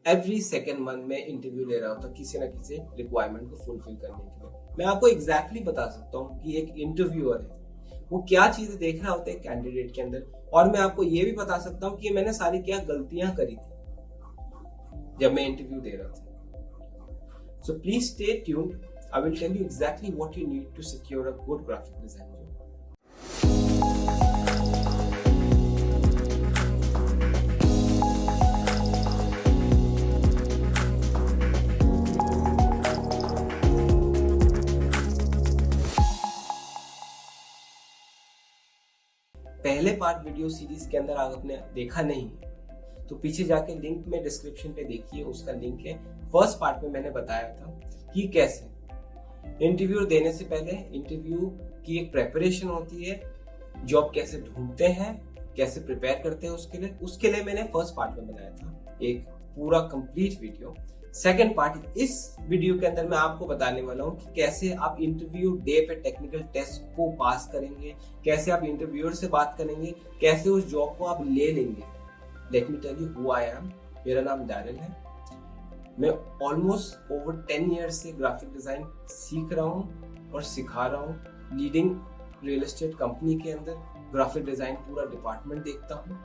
Every second month में interview ले रहा होता किसी ना किसी रिक्वायरमेंट को फुलफिल करने के लिए। मैं आपको एग्जैक्टली बता सकता हूँ कि एक इंटरव्यूअर है वो क्या चीजें देख रहा होता है कैंडिडेट के अंदर, और मैं आपको ये भी बता सकता हूँ कि मैंने सारी क्या गलतियां करी थी जब मैं इंटरव्यू दे रहा था। So please stay tuned, I will tell you exactly what you need to secure a good graphic design job. पहले पार्ट वीडियो सीरीज के अंदर अगर आपने देखा नहीं तो पीछे जाके लिंक में डिस्क्रिप्शन पे देखिए, उसका लिंक है। फर्स्ट पार्ट में मैंने बताया था कि कैसे इंटरव्यू देने से पहले इंटरव्यू की एक प्रेपरेशन होती है, जॉब कैसे ढूंढते हैं, कैसे प्रिपेयर करते हैं उसके लिए मैंने फर्स्ट पार्ट में बनाया था एक पूरा कंप्लीट वीडियो। सेकंड पार्ट इस वीडियो के अंदर मैं आपको बताने वाला हूँ कि कैसे आप इंटरव्यू डे पे टेक्निकल टेस्ट को पास करेंगे, कैसे आप इंटरव्यूअर से बात करेंगे, कैसे उस जॉब को आप ले लेंगे। Let me tell you who I am. मेरा नाम डैरिल है। मैं ऑलमोस्ट ओवर 10 ईयर्स से ग्राफिक डिजाइन सीख रहा हूँ और सिखा रहा हूँ। लीडिंग रियल एस्टेट कंपनी के अंदर ग्राफिक डिजाइन पूरा डिपार्टमेंट देखता हूँ।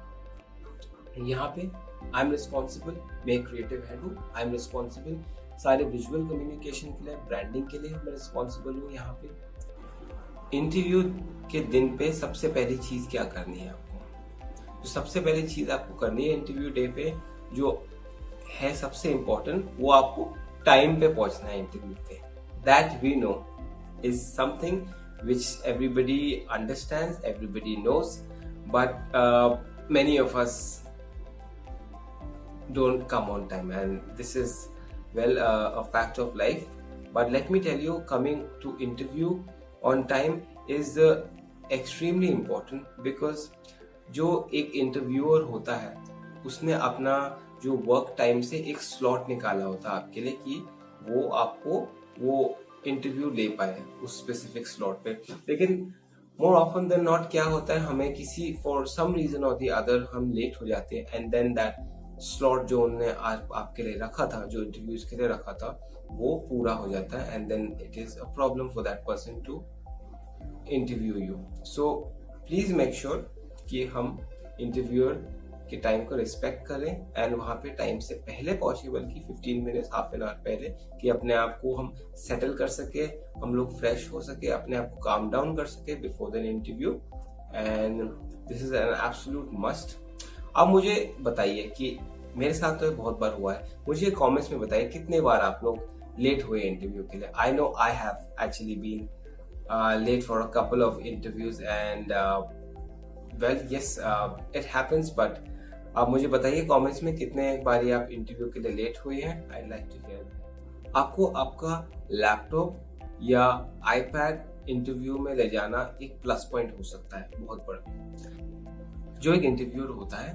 यहाँ पे आई एम रिस्पॉन्सिबल, मैं क्रिएटिव हेड हूँ। आई एम रिस्पॉन्सिबल सारे विजुअल कम्युनिकेशन के लिए, ब्रांडिंग के लिए मैं रिस्पॉन्सिबल हूँ। यहाँ पे इंटरव्यू के दिन पे सबसे पहली चीज क्या करनी है आपको, तो सबसे पहली चीज आपको करनी है इंटरव्यू डे पे जो है सबसे इम्पोर्टेंट, वो आपको टाइम पे पहुंचना है इंटरव्यू पे। That we know is something which everybody understands, everybody knows, but many of us don't come on time, and this is well a fact of life. But let me tell you, coming to interview on time is extremely important, because जो एक interviewer होता है उसने अपना जो work time से एक slot निकाला होता है आपके लिए कि वो आपको वो इंटरव्यू ले पाए उस स्पेसिफिक स्लॉट पे। लेकिन मोर ऑफन देन नॉट क्या होता है, हमें किसी फॉर सम रीजन और दी अदर हम लेट हो जाते हैं, एंड देन दैट स्लॉट जो उन्होंने आपके लिए रखा था, जो इंटरव्यूज के लिए रखा था, वो पूरा हो जाता है, and then it is a problem for that person to interview you. So please make sure कि हम इंटरव्यूअर के टाइम को रिस्पेक्ट करें एंड वहां पे टाइम से पहले पहुंचे, बल्कि 15 मिनट हाफ एन आवर पहले, कि अपने आप को हम सेटल कर सके, हम लोग फ्रेश हो सके, अपने आप को काम डाउन कर सके before the interview, and this is an absolute must. अब मुझे बताइए कि मेरे साथ तो बहुत बार हुआ है, मुझे कमेंट्स में बताइए कितने बार आप लोग लेट हुए इंटरव्यू के लिए। I know I have actually been late for a couple of interviews and well yes it happens, but आप मुझे बताइए कमेंट्स में कितने बारी आप इंटरव्यू के लिए लेट हुए हैं। I like to hear. आपको आपका लैपटॉप या आईपैड इंटरव्यू में ले जाना एक प्लस पॉइंट हो सकता है बहुत बड़ा। जो एक इंटरव्यूअर होता है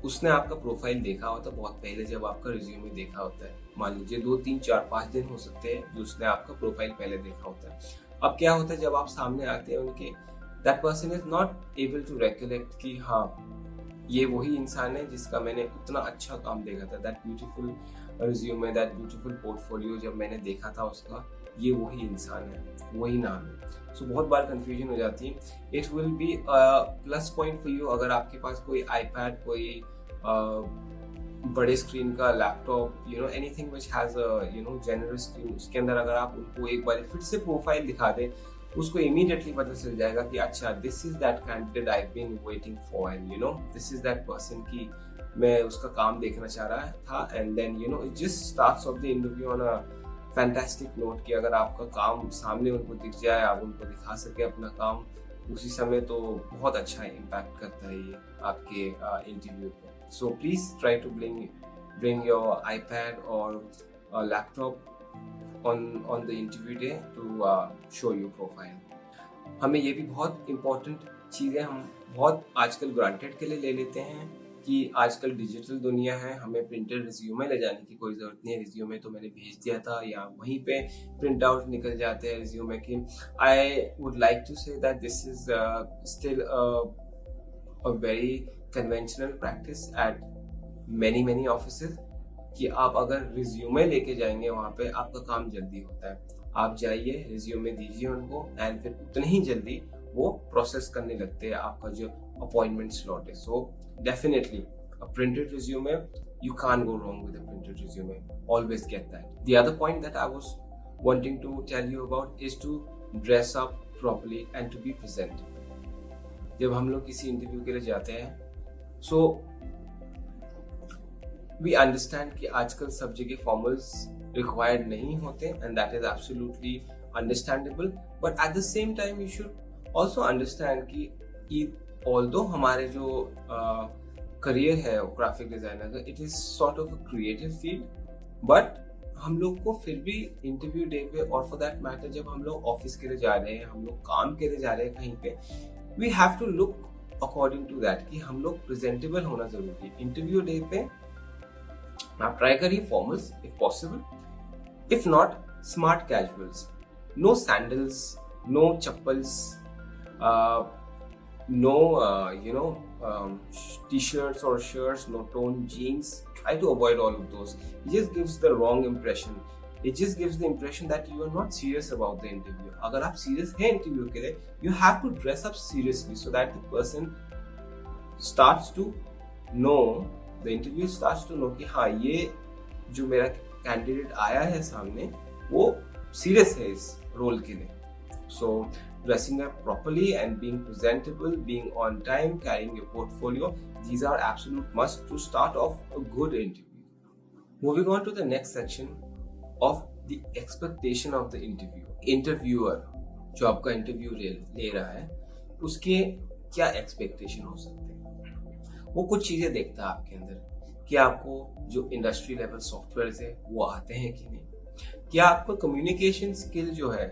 उसने आपका प्रोफाइल देखा होता है बहुत पहले, जब आपका रिज्यूमे देखा होता है, मान लीजिए 2, 3, 4, 5 दिन हो सकते हैं जो उसने आपका प्रोफाइल पहले देखा होता है। अब क्या होता है जब आप सामने आते हैं उनके, that person is not able to recollect कि हाँ ये वही इंसान है जिसका मैंने उतना अच्छा काम देखा था, that beautiful resume, that beautiful portfolio जब मैंने देखा था उसका, ये वही इंसान है, वही नाम है। सो बहुत बार कंफ्यूजन हो जाती है। It will be plus point for you अगर आपके पास कोई आईपैड, कोई बड़े स्क्रीन का laptop, you know anything which has a you know generous screen, उसके अंदर अगर आप उनको एक बार फिर से प्रोफाइल दिखा दें, उसको इमीडिएटली पता चल जाएगा कि अच्छा this is that candidate I have been waiting for, and you know this is that person की मैं उसका काम देखना चाह रहा था। And then you know it just starts off the interview on a fantastic note कि अगर आपका काम सामने उनको दिख जाए, आप उनको दिखा सके अपना काम उसी समय, तो बहुत अच्छा इम्पैक्ट करता है ये आपके इंटरव्यू पे। So please try to bring your iPad और laptop on the interview day to show your profile. हमें ये भी बहुत इम्पोर्टेंट चीज़ें हम बहुत आजकल ग्रांटेड के लिए ले लेते हैं कि आजकल डिजिटल दुनिया है, हमें प्रिंटेड रिज्यूमे ले जाने की कोई ज़रूरत नहीं है। रिज्यूमे तो मैंने भेज दिया था या वहीं पे प्रिंट आउट निकल जाते हैं रिज्यूमे की। I would like to say that this is still a very conventional practice at many offices कि आप अगर रिज्यूमे लेके जाएंगे वहाँ पे आपका काम जल्दी होता है। आप जाइए, रिज्यूमे दीजिए उनको एंड फिर उतनी ही जल्दी वो प्रोसेस करने लगते हैं आपका जो अपॉइंटमेंट स्लॉट है। So definitely a printed resume, you can't go wrong with a printed resume. Always get that. The other point that I was wanting to tell you about is to dress up properly and to be present. जब हम लोग किसी interview के लिए जाते हैं, so we understand कि आजकल सब जगह फॉर्मल्स required नहीं होते and that is absolutely understandable. But at the same time you should also understand कि although हमारे जो करियर है ग्राफिक डिजाइनर का, it is sort of a creative field, but हम लोग को फिर भी इंटरव्यू डे पे और फॉर दैट मैटर जब हम लोग ऑफिस के लिए जा रहे हैं, हम लोग काम के लिए जा रहे हैं कहीं पे, we have to look according to that कि हम लोग प्रेजेंटेबल होना जरूरी है। इंटरव्यू डे पे आप ट्राई करिए formals if possible, if not smart casuals, no sandals, no chappals, no t-shirts or shirts, no torn jeans. Try to avoid all of those. It just gives the wrong impression. It just gives the impression that you are not serious about the interview. अगर आप serious हैं interview के लिए, you have to dress up seriously so that the person starts to know, the interview starts to know कि हाँ ये जो मेरा कैंडिडेट आया है सामने वो serious है इस रोल के लिए। So dressing up properly and being presentable, being on time, carrying your portfolio, these are absolute must to start off a good interview. Moving on to the next section of the expectation of the interview. Interviewer जो आपका interview ले रहा है उसके क्या expectation हो सकते हैं। वो कुछ चीजें देखता है आपके अंदर कि आपको जो इंडस्ट्री लेवल सॉफ्टवेयर है वो आते हैं कि नहीं, क्या आपका कम्युनिकेशन स्किल जो है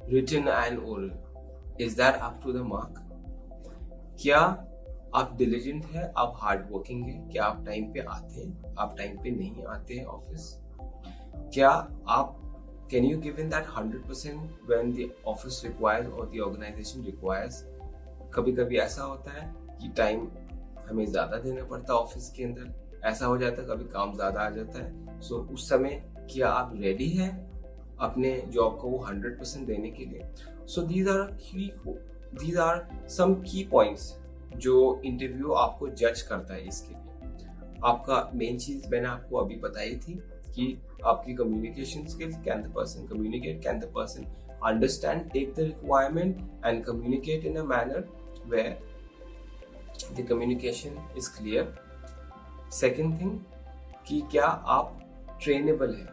written and oral, is that up to the mark? क्या आप डिलिजेंट है, आप हार्ड वर्किंग है, क्या आप टाइम पे आते हैं, आप टाइम पे नहीं आते हैं ऑफिस, क्या आप can you give in that 100% when the office requires or the organization requires? कभी कभी ऐसा होता है कि टाइम हमें ज्यादा देना पड़ता है ऑफिस के अंदर, ऐसा हो जाता है कभी काम ज्यादा आ जाता है। सो उस समय क्या आप रेडी है अपने जॉब को वो 100% देने के लिए? सो these are some key points जो इंटरव्यू आपको जज करता है। इसके लिए आपका मेन चीज मैंने आपको अभी बताई थी कि आपकी communication skills, can the person communicate, can the person understand, take the requirement and communicate in a manner where the communication is clear. Second thing कि क्या आप ट्रेनेबल है।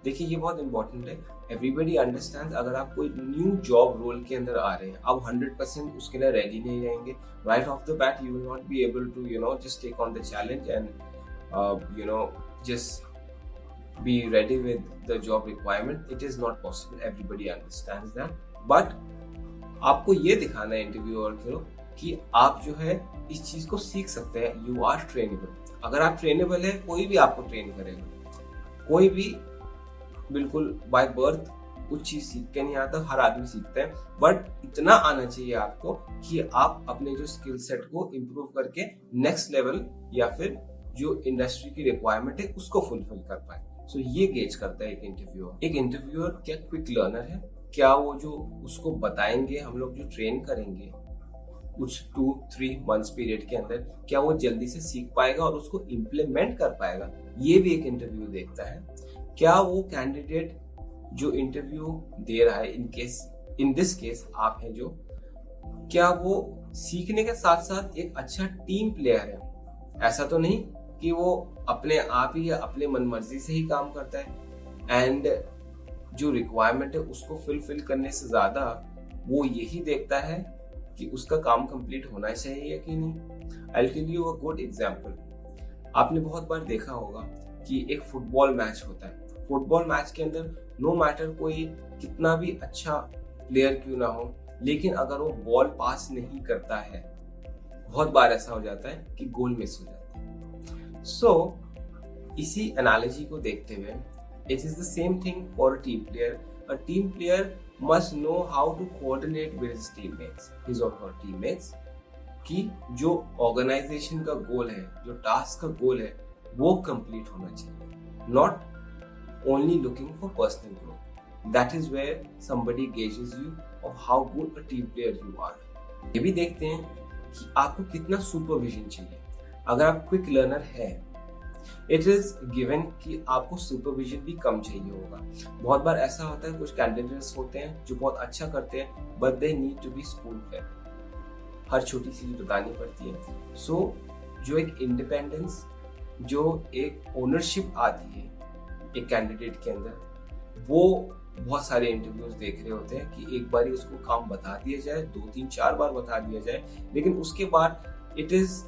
देखिए ये बहुत इंपॉर्टेंट है। एवरीबडी अंडरस्टैंड अगर आप कोई न्यू जॉब रोल के अंदर आ रहे हैं, आप 100% उसके लिए रेडी नहीं रहेंगे। Right off the bat you will not be able to just take on the challenge and just be ready with the job requirement. It is not possible. Everybody understands that. But आपको ये दिखाना है interviewer को कि आप जो है इस चीज को सीख सकते हैं। You are trainable. अगर आप ट्रेनेबल है, कोई भी आपको ट्रेन करेगा। कोई भी बिल्कुल बाय बर्थ कुछ चीज सीख के नहीं आता, हर आदमी सीखता है, बट इतना आना चाहिए आपको कि आप अपने जो स्किल सेट को इम्प्रूव करके नेक्स्ट लेवल या फिर जो इंडस्ट्री की रिक्वायरमेंट है उसको फुलफिल कर पाए। सो ये गेज करता है एक इंटरव्यूअर। एक इंटरव्यूअर क्या क्विक लर्नर है, क्या वो जो उसको बताएंगे हम लोग जो ट्रेन करेंगे कुछ 2-3 मंथ्स पीरियड के अंदर, क्या वो जल्दी से सीख पाएगा और उसको इम्प्लीमेंट कर पाएगा, ये भी एक इंटरव्यू देखता है। क्या वो कैंडिडेट जो इंटरव्यू दे रहा है, इन दिस केस आप हैं जो, क्या वो सीखने के साथ साथ एक अच्छा टीम प्लेयर है। ऐसा तो नहीं कि वो अपने आप ही या अपने मनमर्जी से ही काम करता है एंड जो रिक्वायरमेंट है उसको फुलफिल करने से ज्यादा वो यही देखता है कि उसका काम कंप्लीट होना चाहिए कि नहीं। I will tell you a good example. आपने बहुत बार देखा होगा कि एक फुटबॉल मैच होता है। फुटबॉल मैच के अंदर नो मैटर कोई कितना भी अच्छा प्लेयर क्यों ना हो, लेकिन अगर वो बॉल पास नहीं करता है, बहुत बार ऐसा हो जाता है कि गोल मिस हो जाता है। सो इसी एनालॉजी को देखते हुए it is the same thing for a team player. A team player must know how to coordinate with his teammates, his or her teammates। कि जो ऑर्गेनाइजेशन का गोल है, जो टास्क का गोल है, वो कंप्लीट होना चाहिए, not only looking for personal growth. That is where somebody gauges you of how good a team player you are. ये भी देखते हैं कि आपको कितना सुपरविजन चाहिए। अगर आप क्विक लर्नर है, इट इज गिवन कि आपको सुपरविजन भी कम चाहिए होगा। बहुत बार ऐसा होता है, कुछ कैंडिडेट्स होते हैं जो बहुत अच्छा करते हैं, but they need to be spoon fed, हर छोटी चीज बतानी पड़ती है। सो जो एक इंडिपेंडेंस, जो एक ओनरशिप आती है एक कैंडिडेट के अंदर, वो बहुत सारे इंटरव्यूज देख रहे होते हैं कि एक बार ही उसको काम बता दिया जाए, 2-3-4 बार बता दिया जाए, लेकिन उसके बाद it is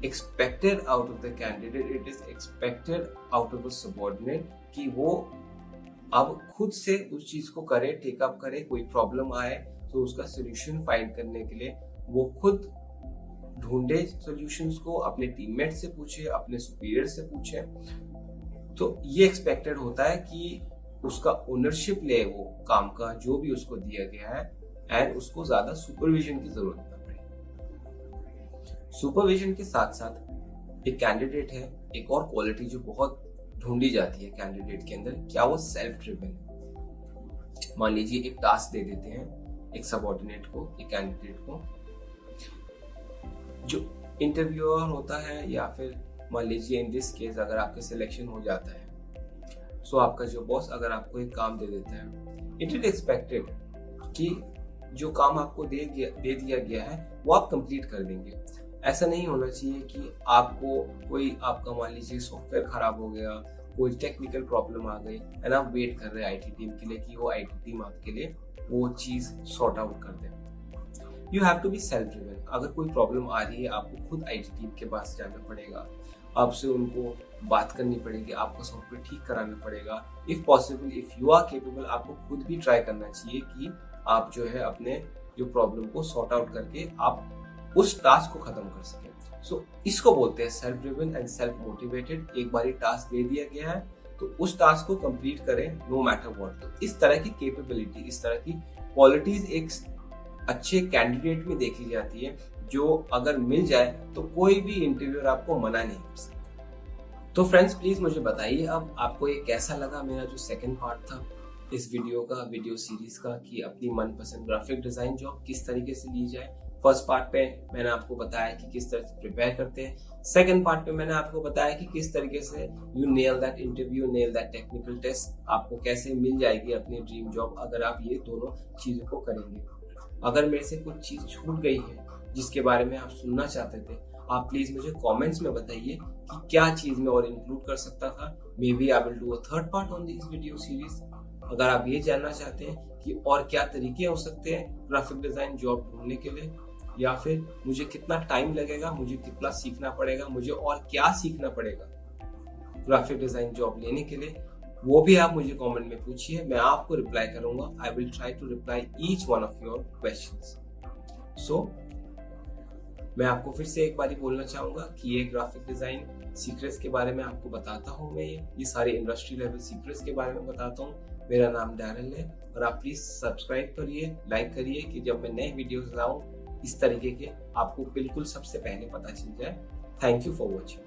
expected out of the candidate, it is expected out of a subordinate कि वो अब खुद से उस चीज को करे, टेकअप करे। कोई प्रॉब्लम आए तो उसका सोल्यूशन फाइंड करने के लिए वो खुद ढूंढे सॉल्यूशंस को, अपने टीममेट से पूछे, अपने सुपीरियर से पूछे। तो ये एक्सपेक्टेड होता है कि उसका ओनरशिप ले वो काम का जो भी उसको दिया गया है, एंड उसको ज्यादा सुपरविजन की जरूरत ना पड़े। सुपरविजन के साथ साथ एक कैंडिडेट है, एक और क्वालिटी जो बहुत ढूंढी जाती है कैंडिडेट के अंदर, क्या वो सेल्फ ड्रिवन है। मान लीजिए एक टास्क दे देते हैं एक सबऑर्डिनेट को, एक कैंडिडेट को, जो इंटरव्यूअर होता है, या फिर मान लीजिए इन दिस केस अगर आपके सिलेक्शन हो जाता है, सो आपका जो बॉस अगर आपको एक काम दे देता है, इट इज एक्सपेक्टेड कि जो काम आपको दे दिया गया है वो आप कंप्लीट कर देंगे। ऐसा नहीं होना चाहिए कि आपको कोई, आपका मान लीजिए सॉफ्टवेयर खराब हो गया, कोई टेक्निकल प्रॉब्लम आ गई, एंड आप वेट कर रहे हैं आईटी टीम के लिए कि वो आईटी टीम आपके लिए वो चीज सॉर्ट आउट कर दे। You have to be self driven. अगर कोई प्रॉब्लम आ रही है, आपको खुद आईटी टीम के पास जाना पड़ेगा, आपसे उनको बात करनी पड़ेगी, आपको सॉफ्टवेयर ठीक कराना पड़ेगा। If possible, if you are capable, आपको खुद भी ट्राई करना चाहिए कि आप जो है अपने जो प्रॉब्लम को सॉर्ट आउट करके आप उस टास्क को खत्म कर सके। सो इसको बोलते हैं self driven and self motivated. एक बार टास्क दे दिया गया है तो उस टास्क को कंप्लीट करें नो मैटर व्हाट। तो इस तरह की कैपेबिलिटी, इस तरह की क्वालिटीज एक अच्छे कैंडिडेट में देखी जाती है, जो अगर मिल जाए तो कोई भी इंटरव्यूअर आपको मना नहीं कर सकता। तो फ्रेंड्स प्लीज मुझे बताइए अब आपको ये कैसा लगा, मेरा जो सेकंड पार्ट था इस वीडियो का, वीडियो सीरीज का, कि अपनी मनपसंद ग्राफिक डिजाइन जॉब किस तरीके से ली जाए। फर्स्ट पार्ट पे मैंने आपको बताया कि किस तरह से प्रिपेयर करते हैं। सेकंड पार्ट पे मैंने आपको बताया कि किस तरीके से you nail that interview, nail that technical test, आपको कैसे मिल जाएगी अपनी ड्रीम जॉब अगर आप ये दोनों चीजों को करेंगे। अगर मेरे से कुछ चीज छूट गई है जिसके बारे में आप सुनना चाहते थे, आप प्लीज मुझे कमेंट्स में बताइए कि क्या चीज में और इंक्लूड कर सकता था। Maybe I will do a third part on this video series. अगर आप ये जानना चाहते हैं कि और क्या तरीके हो सकते हैं ग्राफिक डिजाइन जॉब ढूंढने के लिए, या फिर मुझे कितना टाइम लगेगा, मुझे कितना सीखना पड़ेगा, मुझे और क्या सीखना पड़ेगा ग्राफिक डिजाइन जॉब लेने के लिए, वो भी आप मुझे कमेंट में पूछिए, मैं आपको रिप्लाई करूंगा। I will try to reply each one of your questions. So मैं आपको फिर से एक बार ही बोलना चाहूंगा कि ये ग्राफिक डिजाइन सीक्रेट्स के बारे में आपको बताता हूँ, मैं ये सारे इंडस्ट्री लेवल सीक्रेट्स के बारे में बताता हूँ। मेरा नाम डैरल है और आप प्लीज सब्सक्राइब करिए, लाइक करिए कि जब मैं नए वीडियोस लाऊं इस तरीके के आपको बिल्कुल सबसे पहले पता चल जाए। Thank you for watching.